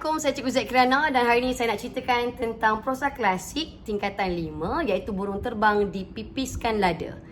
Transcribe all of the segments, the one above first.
Assalamualaikum, saya Cikgu Zaid Kirana dan hari ini saya nak ceritakan tentang prosa klasik tingkatan 5 iaitu burung terbang dipipiskan lada.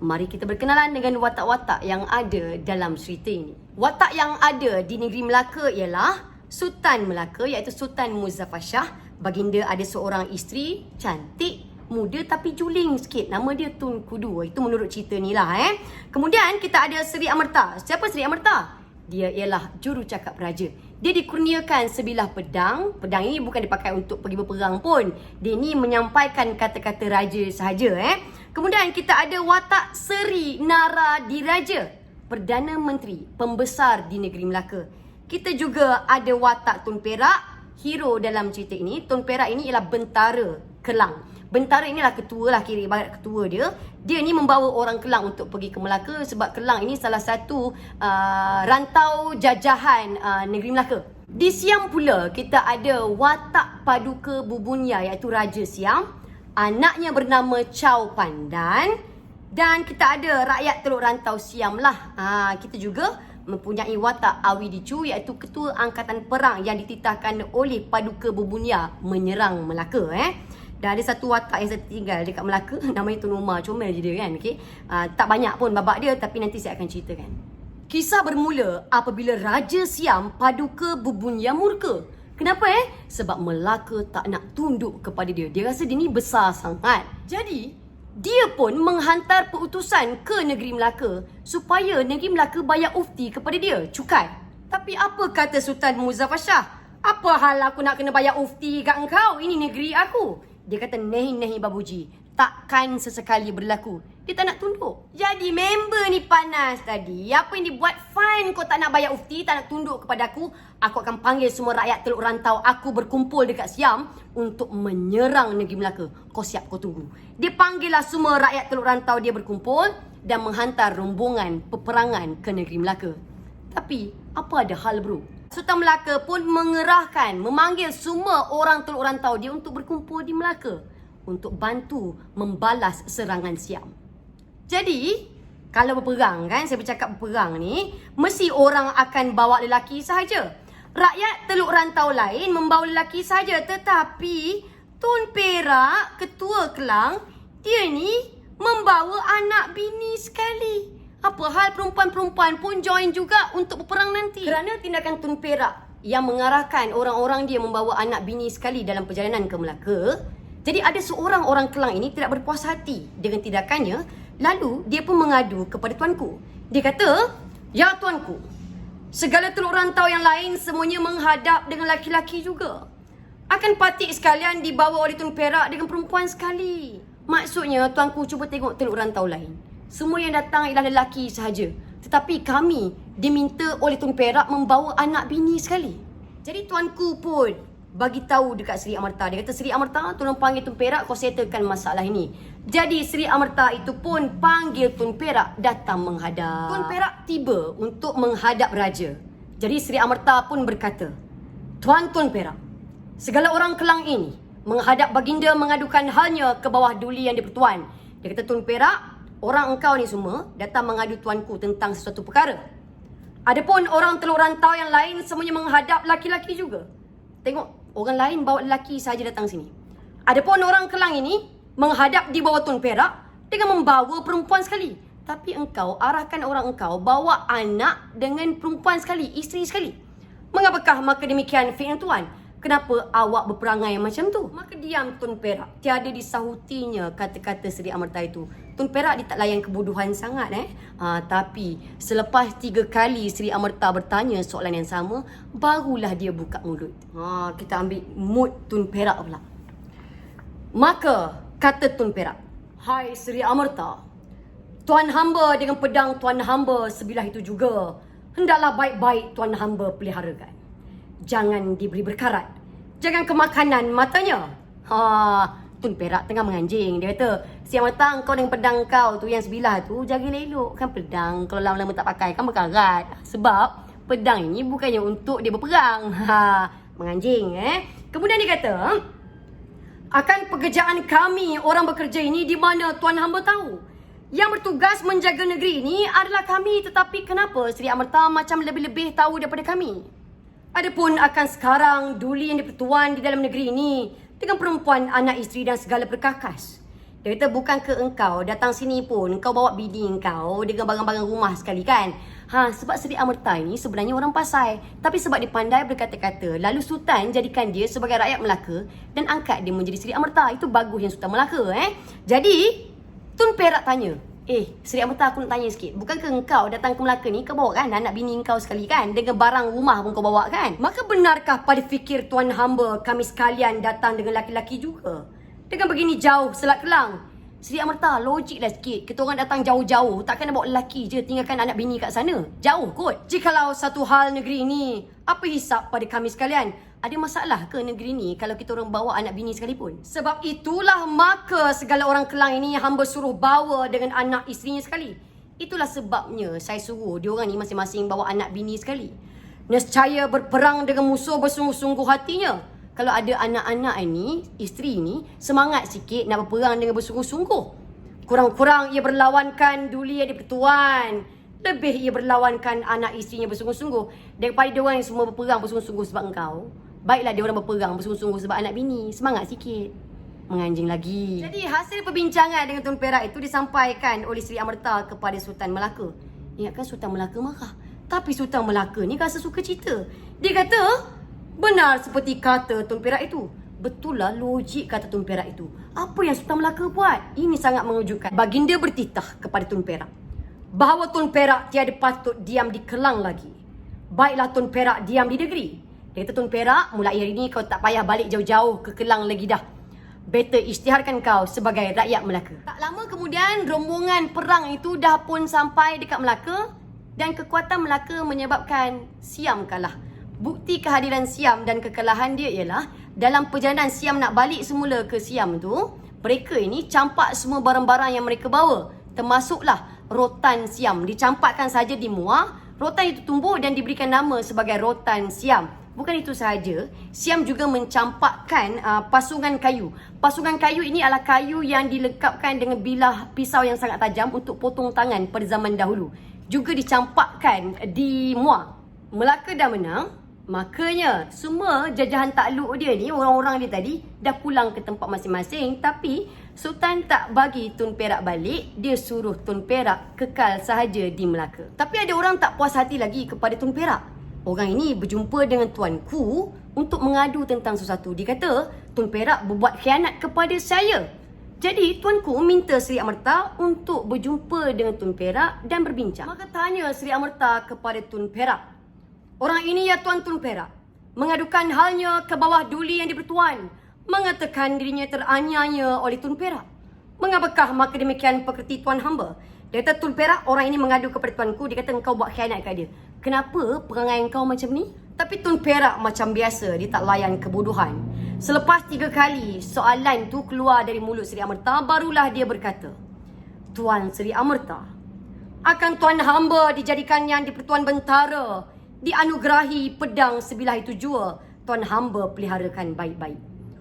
Mari kita berkenalan dengan watak-watak yang ada dalam cerita ini. Watak yang ada di negeri Melaka ialah Sultan Melaka iaitu Sultan Muzaffar Shah. Baginda ada seorang isteri cantik, muda tapi juling sikit. Nama dia Tun Kudu. Itu menurut cerita ni lah. Kemudian kita ada Seri Amerta. Siapa Seri Amerta? Dia ialah jurucakap raja. Dia dikurniakan sebilah pedang. Pedang ini bukan dipakai untuk pergi berperang pun. Dia ni menyampaikan kata-kata raja sahaja. Kemudian kita ada watak Seri Naradiraja, Perdana Menteri, pembesar di negeri Melaka. Kita juga ada watak Tun Perak, hero dalam cerita ini. Tun Perak ini ialah bentara Kelang. Bentara inilah ketua lah, kira ibarat ketua dia. Dia ni membawa orang Kelang untuk pergi ke Melaka sebab Kelang ini salah satu rantau jajahan negeri Melaka. Di Siam pula kita ada watak Paduka Bubunya iaitu Raja Siam. Anaknya bernama Chow Pandan. Dan kita ada rakyat Teluk Rantau Siam lah. Kita juga mempunyai watak Awi Dicu iaitu ketua angkatan perang yang dititahkan oleh Paduka Bubunya menyerang Melaka. Dan ada satu watak yang saya tinggal dekat Melaka, namanya Tun Umar. Comel je dia kan. Tak banyak pun babak dia, tapi nanti saya akan ceritakan. Kisah bermula apabila Raja Siam Paduka Bubunya murka. Kenapa Sebab Melaka tak nak tunduk kepada dia. Dia rasa dia ni besar sangat. Jadi dia pun menghantar perutusan ke negeri Melaka supaya negeri Melaka bayar ufti kepada dia, cukai. Tapi apa kata Sultan Muzaffar Shah? Apa hal aku nak kena bayar ufti kat engkau? Ini negeri aku. Dia kata, nahi babuji, takkan sesekali berlaku. Dia tak nak tunduk. Jadi member ni panas tadi. Apa yang dibuat? Fine, kau tak nak bayar ufti, tak nak tunduk kepada aku. Aku akan panggil semua rakyat Teluk Rantau aku berkumpul dekat Siam untuk menyerang negeri Melaka. Kau siap, kau tunggu. Dia panggillah semua rakyat Teluk Rantau dia berkumpul dan menghantar rombongan peperangan ke negeri Melaka. Tapi apa ada hal bro? Sultan Melaka pun memanggil semua orang Teluk Rantau dia untuk berkumpul di Melaka untuk bantu membalas serangan Siam. Jadi, kalau berperang kan, saya bercakap berperang ni, mesti orang akan bawa lelaki sahaja. Rakyat Teluk Rantau lain membawa lelaki sahaja, tetapi Tun Perak, ketua Kelang, dia ni membawa anak bini sekali. Apa hal perempuan-perempuan pun join juga untuk berperang nanti. Kerana tindakan Tun Perak yang mengarahkan orang-orang dia membawa anak bini sekali dalam perjalanan ke Melaka, jadi ada seorang orang Kelang ini tidak berpuas hati dengan tindakannya. Lalu dia pun mengadu kepada tuanku. Dia kata, ya tuanku, segala Teluk Rantau yang lain semuanya menghadap dengan laki-laki juga. Akan patik sekalian dibawa oleh Tun Perak dengan perempuan sekali. Maksudnya tuanku cuba tengok Teluk Rantau lain. Semua yang datang ialah lelaki sahaja. Tetapi kami diminta oleh Tun Perak membawa anak bini sekali. Jadi tuanku pun bagi tahu dekat Seri Amerta. Dia kata, Seri Amerta, tolong panggil Tun Perak, kau settlekan masalah ini. Jadi Seri Amerta itu pun panggil Tun Perak datang menghadap. Tun Perak tiba untuk menghadap raja. Jadi Seri Amerta pun berkata, Tuan Tun Perak, segala orang Kelang ini menghadap baginda mengadukan halnya ke bawah duli yang dipertuan. Dia kata, Tun Perak, orang engkau ni semua datang mengadu tuanku tentang sesuatu perkara. Adapun orang Teluk Rantau yang lain semuanya menghadap laki-laki juga. Tengok, orang lain bawa lelaki saja datang sini. Adapun orang Kelang ini menghadap di bawah Tun Perak dengan membawa perempuan sekali. Tapi engkau arahkan orang engkau bawa anak dengan perempuan sekali, isteri sekali. Mengapakah maka demikian fi'il tuan? Kenapa awak berperangai macam tu? Maka diam Tun Perak. Tiada disahutinya kata-kata Seri Amerta itu. Tun Perak dia tak layan kebodohan sangat tapi selepas 3 kali Seri Amerta bertanya soalan yang sama, barulah dia buka mulut. Kita ambil mood Tun Perak pula. Maka kata Tun Perak, hai Seri Amerta, tuan hamba dengan pedang tuan hamba sebilah itu juga hendaklah baik-baik tuan hamba peliharakan. Jangan diberi berkarat, jangan kemakanan matanya. Tun Perak tengah menganjing. Dia kata, siang matang kau dengan pedang kau tu yang sebilah tu, jaga elok kan pedang. Kalau lama-lama tak pakai kan berkarat. Sebab pedang ini bukannya untuk dia berperang. Menganjing Kemudian dia kata, akan pekerjaan kami orang bekerja ini di mana tuan hamba tahu. Yang bertugas menjaga negeri ini adalah kami. Tetapi kenapa Seri Amerta macam lebih-lebih tahu daripada kami? Adapun akan sekarang duli yang dipertuan di dalam negeri ini dengan perempuan, anak isteri dan segala perkakas. Dia kata bukan ke engkau datang sini pun kau bawa bini engkau dengan barang-barang rumah sekali kan. Sebab Seri Amarta ini sebenarnya orang Pasai. Tapi sebab dia pandai berkata-kata, lalu Sultan jadikan dia sebagai rakyat Melaka dan angkat dia menjadi Seri Amarta. Itu bagus yang Sultan Melaka Jadi Tun Perak tanya, Seri Amarta aku nak tanya sikit. Bukankah engkau datang ke Melaka ni kau bawa kan anak bini engkau sekali kan? Dengan barang rumah pun kau bawa kan? Maka benarkah pada fikir tuan hamba kami sekalian datang dengan laki-laki juga? Dengan begini jauh Selat Kelang. Seri Amarta logiklah sikit. Kita orang datang jauh-jauh, takkan nak bawa lelaki je tinggalkan anak bini kat sana. Jauh kot. Jikalau satu hal negeri ni, apa hisap pada kami sekalian? Ada masalah ke negeri ni kalau kita orang bawa anak bini sekalipun? Sebab itulah maka segala orang Kelang ini hamba suruh bawa dengan anak isterinya sekali. Itulah sebabnya saya suruh diorang ni masing-masing bawa anak bini sekali. Nescaya berperang dengan musuh bersungguh-sungguh hatinya. Kalau ada anak-anak ni, isteri ni semangat sikit nak berperang dengan bersungguh-sungguh. Kurang-kurang ia berlawankan duli yang dipertuan. Lebih ia berlawankan anak isterinya bersungguh-sungguh. Daripada diorang yang semua berperang bersungguh-sungguh sebab engkau. Baiklah diorang berperang bersungguh-sungguh sebab anak bini. Semangat sikit. Menganjing lagi. Jadi hasil perbincangan dengan Tun Perak itu disampaikan oleh Seri Amarta kepada Sultan Melaka. Ingatkan Sultan Melaka marah. Tapi Sultan Melaka ni rasa suka cerita. Dia kata, benar seperti kata Tun Perak itu. Betul lah logik kata Tun Perak itu. Apa yang Sultan Melaka buat? Ini sangat mengejutkan. Baginda bertitah kepada Tun Perak bahawa Tun Perak tiada patut diam di Kelang lagi. Baiklah Tun Perak diam di negeri. Dia kata, Tun Perak, mulai hari ini kau tak payah balik jauh-jauh ke Kelang lagi dah. Better isytiharkan kau sebagai rakyat Melaka. Tak lama kemudian rombongan perang itu dah pun sampai dekat Melaka. Dan kekuatan Melaka menyebabkan Siam kalah. Bukti kehadiran Siam dan kekalahan dia ialah dalam perjalanan Siam nak balik semula ke Siam tu, mereka ini campak semua barang-barang yang mereka bawa. Termasuklah rotan Siam. Dicampakkan saja di Muar, rotan itu tumbuh dan diberikan nama sebagai rotan Siam. Bukan itu sahaja, Siam juga mencampakkan pasungan kayu. Pasungan kayu ini adalah kayu yang dilengkapkan dengan bilah pisau yang sangat tajam untuk potong tangan pada zaman dahulu. Juga dicampakkan di Muar. Melaka dah menang. Makanya semua jajahan takluk dia ni, orang-orang dia tadi dah pulang ke tempat masing-masing. Tapi Sultan tak bagi Tun Perak balik. Dia suruh Tun Perak kekal sahaja di Melaka. Tapi ada orang tak puas hati lagi kepada Tun Perak. Orang ini berjumpa dengan tuanku untuk mengadu tentang sesuatu. Dia kata Tun Perak berbuat khianat kepada saya. Jadi tuanku minta Seri Amarta untuk berjumpa dengan Tun Perak dan berbincang. Maka tanya Seri Amarta kepada Tun Perak, orang ini ya Tuan Tun Perak mengadukan halnya ke bawah duli yang dipertuan, mengatakan dirinya teraniaya oleh Tun Perak. Mengapakah maka demikian pekerti tuan hamba? Dia kata, Tun Perak, orang ini mengadu kepada tuanku. Dia kata engkau buat khianat kat dia. Kenapa perangai engkau macam ni? Tapi Tun Perak macam biasa, dia tak layan kebodohan. Selepas 3 kali soalan tu keluar dari mulut Seri Amarta, barulah dia berkata, Tuan Seri Amarta, akan tuan hamba dijadikan yang dipertuan bentara, dianugerahi pedang sebilah itu jua, tuan hamba peliharakan baik-baik.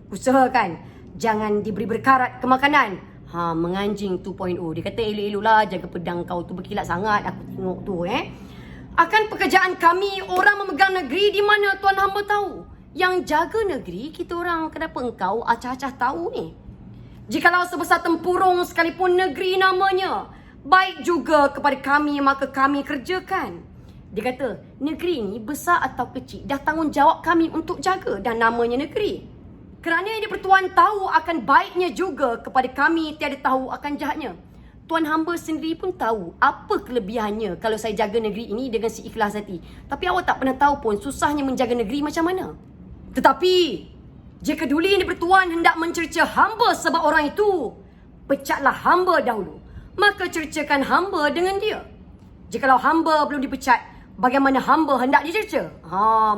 Usahakan jangan diberi berkarat ke makanan. Menganjing 2.0. Dia kata elok-eloklah jaga pedang kau tu berkilat sangat. Aku tengok tu Akan pekerjaan kami orang memegang negeri di mana tuan hamba tahu. Yang jaga negeri kita orang, kenapa engkau acah-acah tahu ni? Jikalau sebesar tempurung sekalipun negeri namanya, baik juga kepada kami maka kami kerjakan. Dia kata negeri ni besar atau kecil dah tanggungjawab kami untuk jaga dan namanya negeri. Kerana yang dipertuan tahu akan baiknya juga kepada kami tiada tahu akan jahatnya. Tuan hamba sendiri pun tahu apa kelebihannya kalau saya jaga negeri ini dengan seikhlas hati. Tapi awak tak pernah tahu pun susahnya menjaga negeri macam mana. Tetapi jika duli yang dipertuan hendak mencerca hamba sebab orang itu, pecatlah hamba dahulu. Maka cercakan hamba dengan dia. Jikalau hamba belum dipecat, bagaimana hamba hendak dicerca?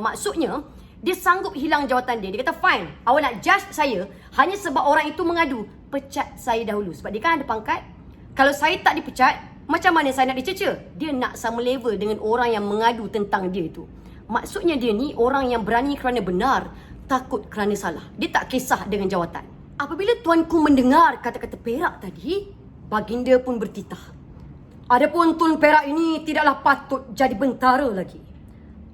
Maksudnya dia sanggup hilang jawatan dia. Dia kata fine, awak nak judge saya hanya sebab orang itu mengadu, pecat saya dahulu. Sebab dia kan ada pangkat. Kalau saya tak dipecat, macam mana saya nak dicerca? Dia nak sama level dengan orang yang mengadu tentang dia itu. Maksudnya dia ni orang yang berani kerana benar, takut kerana salah. Dia tak kisah dengan jawatan. Apabila tuanku mendengar kata-kata Perak tadi, baginda pun bertitah. Adapun Tun Perak ini tidaklah patut jadi bentara lagi.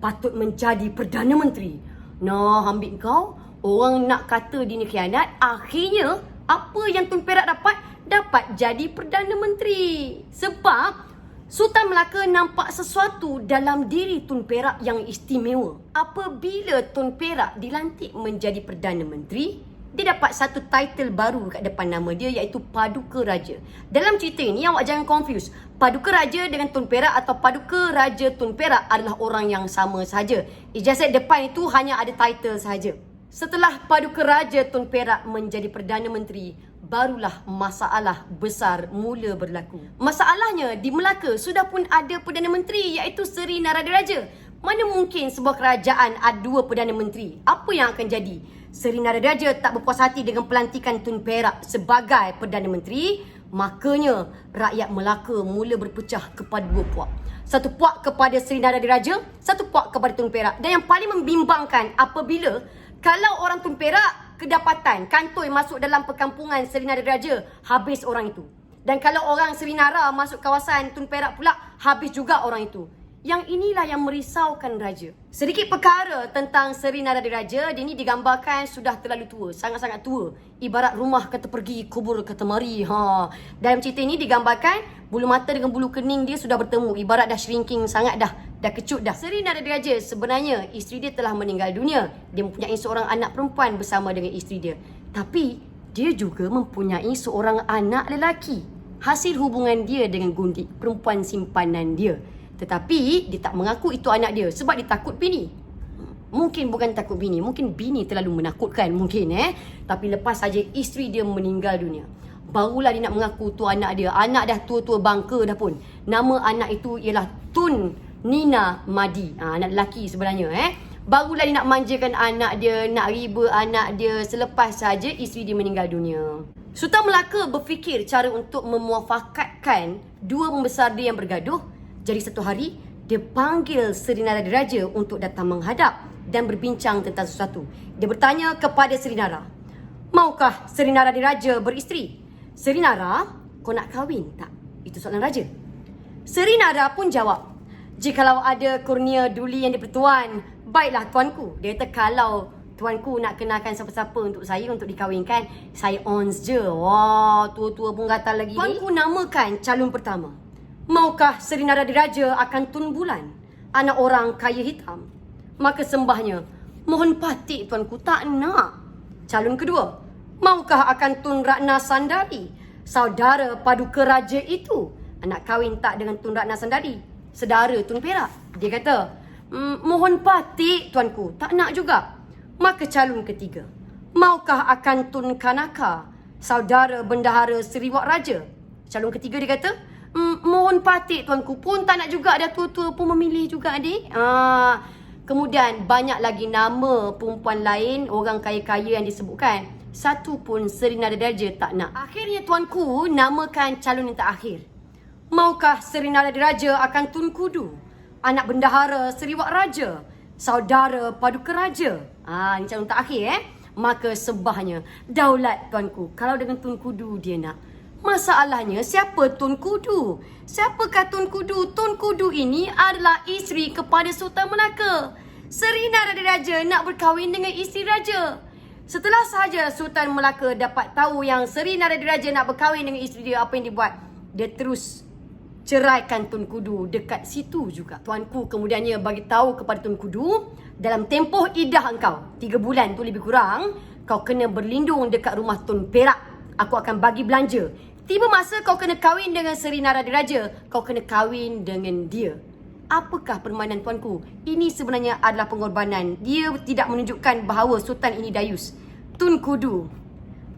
patut menjadi Perdana Menteri. Nah, ambil kau, orang nak kata dia ni khianat, akhirnya apa yang Tun Perak dapat? Dapat jadi Perdana Menteri. Sebab Sultan Melaka nampak sesuatu dalam diri Tun Perak yang istimewa. Apabila Tun Perak dilantik menjadi Perdana Menteri, dia dapat satu title baru kat depan nama dia, iaitu Paduka Raja. Dalam cerita ini awak jangan confuse. Paduka Raja dengan Tun Perak atau Paduka Raja Tun Perak adalah orang yang sama sahaja. Ijazat depan itu hanya ada title sahaja. Setelah Paduka Raja Tun Perak menjadi Perdana Menteri, barulah masalah besar mula berlaku. Masalahnya, di Melaka sudah pun ada Perdana Menteri, iaitu Seri Naradaraja. Mana mungkin sebuah kerajaan ada dua Perdana Menteri? Apa yang akan jadi? Seri Naradaraja tak berpuas hati dengan pelantikan Tun Perak sebagai Perdana Menteri, makanya rakyat Melaka mula berpecah kepada dua puak. Satu puak kepada Seri Naradaraja, satu puak kepada Tun Perak. Dan yang paling membimbangkan apabila kalau orang Tun Perak kedapatan kantoi masuk dalam perkampungan Seri Naradaraja, habis orang itu. Dan kalau orang Seri Nara masuk kawasan Tun Perak pula, habis juga orang itu. Yang inilah yang merisaukan raja. Sedikit perkara tentang Seri Naradaraja, dia ni digambarkan sudah terlalu tua, sangat-sangat tua. Ibarat rumah kata pergi, kubur kata mari. Dalam cerita ini digambarkan bulu mata dengan bulu kening dia sudah bertemu, ibarat dah shrinking sangat dah kecut dah. Seri Naradaraja sebenarnya isteri dia telah meninggal dunia. Dia mempunyai seorang anak perempuan bersama dengan isteri dia. Tapi dia juga mempunyai seorang anak lelaki, hasil hubungan dia dengan Gundik, perempuan simpanan dia. Tetapi dia tak mengaku itu anak dia sebab dia takut bini. Mungkin bukan takut bini, mungkin bini terlalu menakutkan mungkin Tapi lepas saja isteri dia meninggal dunia, barulah dia nak mengaku tu anak dia. Anak dah tua-tua bangka dah pun. Nama anak itu ialah Tun Nina Madi. Anak lelaki sebenarnya Barulah dia nak manjakan anak dia, nak riba anak dia selepas saja isteri dia meninggal dunia. Sultan Melaka berfikir cara untuk memuafakatkan dua pembesar dia yang bergaduh. Jadi satu hari, dia panggil Seri Naradaraja untuk datang menghadap dan berbincang tentang sesuatu. Dia bertanya kepada Seri Nara, maukah Seri Naradaraja beristeri? Seri Nara, kau nak kahwin tak? Itu soalan raja. Seri Nara pun jawab, jikalau ada kurnia duli yang dipertuan, baiklah tuanku. Dia kata kalau tuanku nak kenalkan siapa-siapa untuk saya untuk dikahwinkan, saya ons je. Wah, tua-tua pun gatal lagi. Tuanku namakan calon pertama. Maukah Seri Naradaraja akan Tun Bulan, anak orang kaya hitam? Maka sembahnya, mohon patik tuanku, tak nak. Calon kedua, maukah akan Tun Ratna Sandari, saudara Paduka Raja itu? Anak kahwin tak dengan Tun Ratna Sandari, sedara Tun Perak? Dia kata, mohon patik tuanku, tak nak juga. Maka calon ketiga, maukah akan Tun Kanaka, saudara Bendahara Seriwak Raja? Calon ketiga dia kata, mohon patik tuanku, pun tak nak juga, dah tua-tua pun memilih juga adik. Kemudian banyak lagi nama perempuan lain, orang kaya-kaya yang disebutkan. Satu pun Seri Naradaraja tak nak. Akhirnya tuanku namakan calon yang terakhir. Maukah Seri Naradaraja akan Tun Kudu, anak bendahara Seriwak Raja, saudara Paduka Raja? Ini calon terakhir Maka sebahnya, daulat tuanku, kalau dengan Tun Kudu dia nak. Masalahnya, siapa Tun Kudu? Siapakah Tun Kudu? Tun Kudu ini adalah isteri kepada Sultan Melaka. Seri Naradaraja nak berkahwin dengan isteri raja. Setelah sahaja Sultan Melaka dapat tahu yang Seri Naradaraja nak berkahwin dengan isteri dia, apa yang dia buat? Dia terus ceraikan Tun Kudu dekat situ juga. Tuanku kemudiannya bagi tahu kepada Tun Kudu, dalam tempoh iddah engkau, 3 bulan tu lebih kurang, kau kena berlindung dekat rumah Tun Perak. Aku akan bagi belanja. Tiba masa kau kena kahwin dengan Seri Naradaraja, kau kena kahwin dengan dia. Apakah permainan tuanku? Ini sebenarnya adalah pengorbanan. Dia tidak menunjukkan bahawa Sultan ini dayus. Tun Kudu,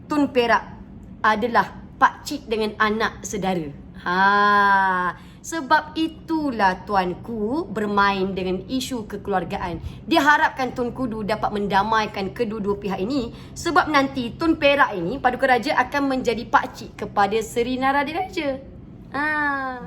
Tun Perak adalah pakcik dengan anak sedara. Sebab itulah tuanku bermain dengan isu kekeluargaan. Dia harapkan Tun Kudu dapat mendamaikan kedua-dua pihak ini, sebab nanti Tun Perak ini, Paduka Raja, akan menjadi pakcik kepada Seri Naradaraja.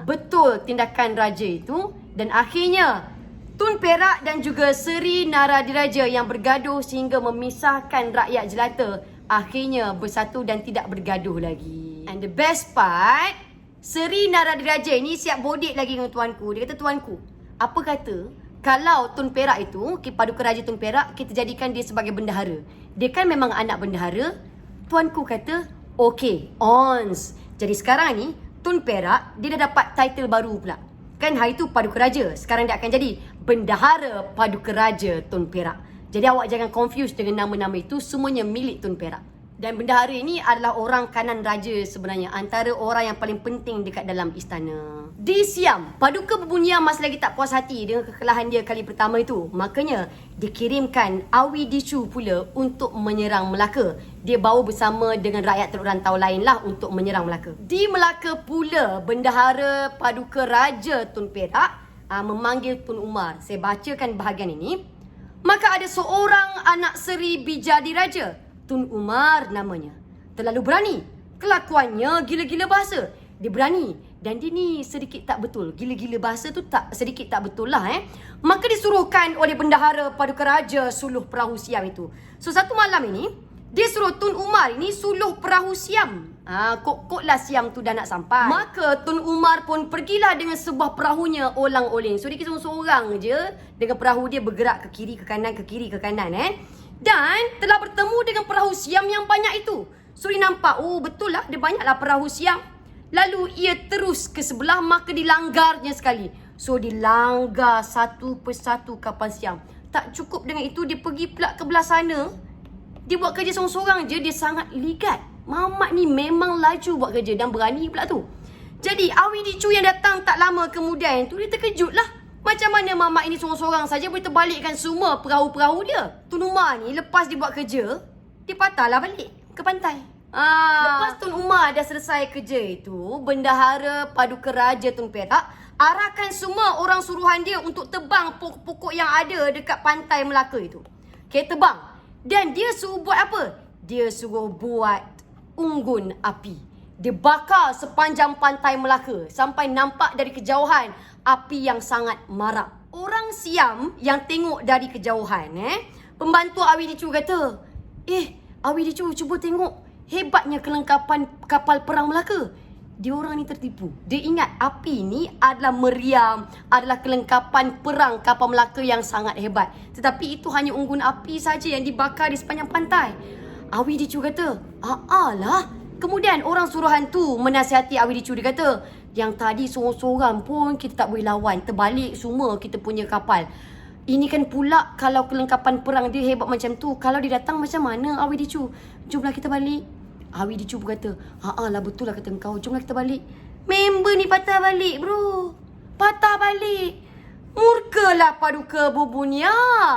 Betul tindakan raja itu. Dan akhirnya Tun Perak dan juga Seri Naradaraja yang bergaduh sehingga memisahkan rakyat jelata, akhirnya bersatu dan tidak bergaduh lagi. And the best part, Seri Naradaraja ini siap bodek lagi dengan tuanku. Dia kata, tuanku, apa kata kalau Tun Perak itu, Paduka Raja Tun Perak, kita jadikan dia sebagai bendahara. Dia kan memang anak bendahara. Tuanku kata, okey, ons. Jadi sekarang ni, Tun Perak, dia dah dapat title baru pula. Kan hari tu Paduka Raja. Sekarang dia akan jadi Bendahara Paduka Raja Tun Perak. Jadi awak jangan confuse dengan nama-nama itu. Semuanya milik Tun Perak. Dan bendahara ini adalah orang kanan raja sebenarnya. Antara orang yang paling penting dekat dalam istana. Di Siam, Paduka Berbunia masih lagi tak puas hati dengan kekalahan dia kali pertama itu. Makanya, dikirimkan Awi Dicu pula untuk menyerang Melaka. Dia bawa bersama dengan rakyat Teluk Rantau lain lah untuk menyerang Melaka. Di Melaka pula, Bendahara Paduka Raja Tun Perak memanggil Tun Umar. Saya bacakan bahagian ini. Maka ada seorang anak seri Bijadi Raja. Tun Umar namanya. Terlalu berani. Kelakuannya gila-gila bahasa. Dia berani. Dan dia ni sedikit tak betul. Gila-gila bahasa tu sedikit tak betul lah Maka disuruhkan oleh Bendahara Paduka Raja suluh perahu Siam itu. So satu malam ini, dia suruh Tun Umar ini suluh perahu Siam. Kok lah Siam tu dah nak sampai. Maka Tun Umar pun pergilah dengan sebuah perahunya olang-oling. So dia seorang-seorang je dengan perahu dia bergerak ke kiri ke kanan, ke kiri ke kanan Dan telah bertemu dengan perahu Siam yang banyak itu. So dia nampak, oh betul lah, dia banyaklah perahu Siam. Lalu ia terus ke sebelah, maka dilanggarnya sekali. So dilanggar satu persatu kapal Siam. Tak cukup dengan itu, dia pergi pula ke belah sana. Dia buat kerja seorang-seorang je, dia sangat ligat. Mamat ni memang laju buat kerja dan berani pula tu. Jadi Awi Dicu yang datang tak lama kemudian tu, dia terkejut lah. Macam mana mamat ini seorang-seorang saja boleh terbalikkan semua perahu-perahu dia. Tun Umar ni lepas dia buat kerja, dia patahlah balik ke pantai. Lepas Tun Umar dah selesai kerja itu, Bendahara Paduka Raja Tun Perak arahkan semua orang suruhan dia untuk tebang pokok-pokok yang ada dekat pantai Melaka itu. Okay, tebang. Dan dia suruh buat apa? Dia suruh buat unggun api. Dia bakar sepanjang pantai Melaka sampai nampak dari kejauhan api yang sangat marak. Orang Siam yang tengok dari kejauhan, pembantu Awi Dicu kata, Awi Dicu cuba tengok hebatnya kelengkapan kapal perang Melaka. Dia orang ni tertipu. Dia ingat api ni adalah meriam, adalah kelengkapan perang kapal Melaka yang sangat hebat. Tetapi itu hanya unggun api saja yang dibakar di sepanjang pantai. Awi Dicu kata, lah. Kemudian orang suruhan tu menasihati Awi Dicu. Dia kata, yang tadi seorang-seorang pun kita tak boleh lawan. Terbalik semua kita punya kapal. Ini kan pula kalau kelengkapan perang dia hebat macam tu, kalau dia datang macam mana Awi Dicu? Jomlah kita balik. Awi Dicu pun kata, lah betul lah kata engkau. Jomlah kita balik. Member ni patah balik bro. Patah balik. Murkalah Paduka Berbunia.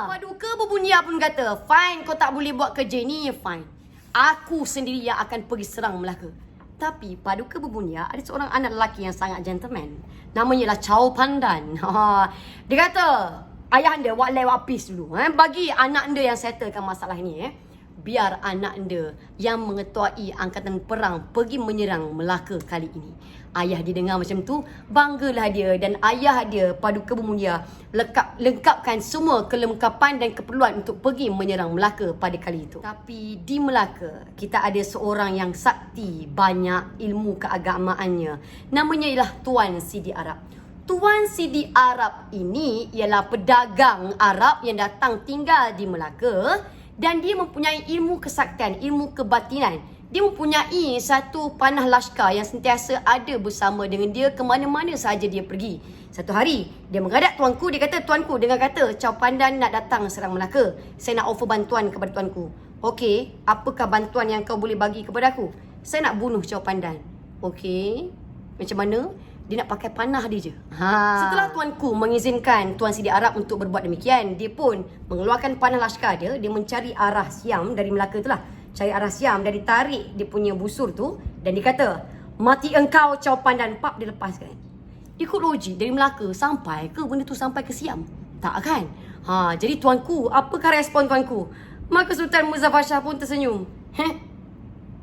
Paduka Berbunia pun kata, fine, kau tak boleh buat kerja ni, fine. Aku sendiri yang akan pergi serang Melaka. Tapi Paduka Berbunia ada seorang anak lelaki yang sangat gentleman. Namanya lah Chow Pandan. Dia kata, ayah anda buat lewat peace dulu. Bagi anak anda yang settlekan masalah ni. Biar anak anda yang mengetuai angkatan perang pergi menyerang Melaka kali ini. Ayah dia dengar macam tu, banggalah dia. Dan ayah dia, Paduka Berbunia, lengkapkan semua kelengkapan dan keperluan untuk pergi menyerang Melaka pada kali itu. Tapi di Melaka, kita ada seorang yang sakti banyak ilmu keagamaannya. Namanya ialah Tuan Sidi Arab. Tuan Sidi Arab ini ialah pedagang Arab yang datang tinggal di Melaka. Dan dia mempunyai ilmu kesaktian, ilmu kebatinan. Dia mempunyai satu panah laskar yang sentiasa ada bersama dengan dia ke mana-mana sahaja dia pergi. Satu hari, dia menghadap tuanku. Dia kata, tuanku dengar kata Chow Pandan nak datang serang Melaka. Saya nak offer bantuan kepada tuanku. Okey, apakah bantuan yang kau boleh bagi kepada aku? Saya nak bunuh Chow Pandan. Okey, macam mana? Dia nak pakai panah dia je. Setelah tuanku mengizinkan Tuan Sidi Arab untuk berbuat demikian, dia pun mengeluarkan panah laskar dia. Dia mencari arah Siam dari Melaka tu lah. Cari arah Siam dan ditarik dia punya busur tu. Dan dia kata, mati engkau Chow Pandan. Pap, dia lepaskan. Ikut logik dari Melaka, sampai ke benda tu sampai ke Siam? Tak kan? Jadi tuanku, apakah respon tuanku? Maka Sultan Muzaffar Shah pun tersenyum.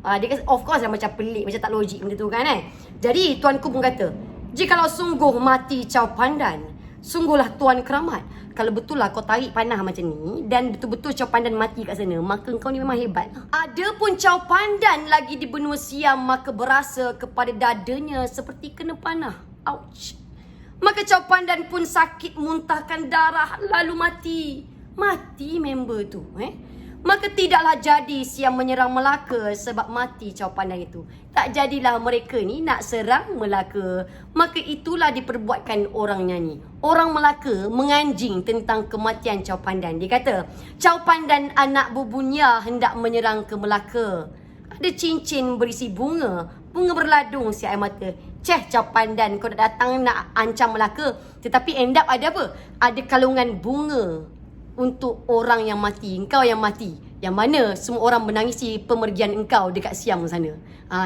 Dia of course lah macam pelik, macam tak logik benda tu kan Jadi tuanku pun kata, jikalau sungguh mati Chow Pandan, sungguhlah Tuan keramat. Kalau betul lah kau tarik panah macam ni dan betul-betul Chow Pandan mati kat sana, maka kau ni memang hebat. Adapun Chow Pandan lagi di benua Siam, maka berasa kepada dadanya seperti kena panah. Ouch. Maka Chow Pandan pun sakit, muntahkan darah, lalu mati. Mati member tu. Maka tidaklah jadi Siam menyerang Melaka sebab mati Chow Pandan itu. Tak jadilah mereka ni nak serang Melaka. Maka itulah diperbuatkan orang nyanyi. Orang Melaka menganjing tentang kematian Chow Pandan. Dia kata, Chow Pandan anak bubunya hendak menyerang ke Melaka. Ada cincin berisi bunga. Bunga berladung si air mata. Chow Pandan, kau nak datang nak ancam Melaka. Tetapi end up ada apa? Ada kalungan bunga untuk orang yang mati, engkau yang mati. Yang mana semua orang menangisi pemergian engkau dekat Siam sana.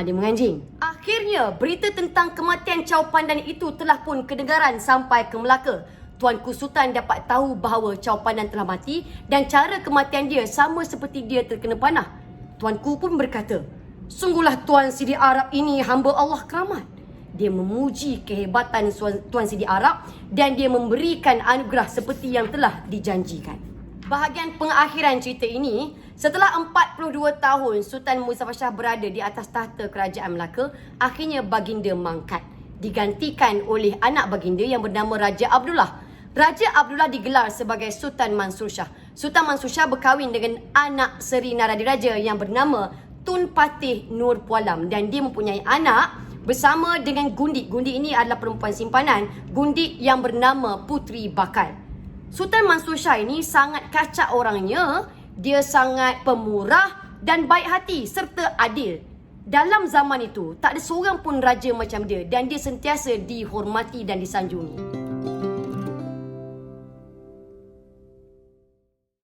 Dia menganjing. Akhirnya, berita tentang kematian Chow Pandan itu telah pun kedengaran sampai ke Melaka. Tuanku Sultan dapat tahu bahawa Chow Pandan telah mati dan cara kematian dia sama seperti dia terkena panah. Tuanku pun berkata, sungguhlah Tuan Sidi Arab ini hamba Allah keramat. Dia memuji kehebatan Tuan Sidi Arab dan dia memberikan anugerah seperti yang telah dijanjikan. Bahagian pengakhiran cerita ini, setelah 42 tahun Sultan Muzaffar Shah berada di atas tahta kerajaan Melaka, akhirnya baginda mangkat, digantikan oleh anak baginda yang bernama Raja Abdullah. Raja Abdullah digelar sebagai Sultan Mansur Shah. Sultan Mansur Shah berkahwin dengan anak Seri Naradiraja yang bernama Tun Patih Nur Pualam dan dia mempunyai anak bersama dengan Gundik. Gundik ini adalah perempuan simpanan. Gundik yang bernama Puteri Bakal. Sultan Mansur Shah ini sangat kacak orangnya. Dia sangat pemurah dan baik hati serta adil. Dalam zaman itu, tak ada seorang pun raja macam dia dan dia sentiasa dihormati dan disanjungi.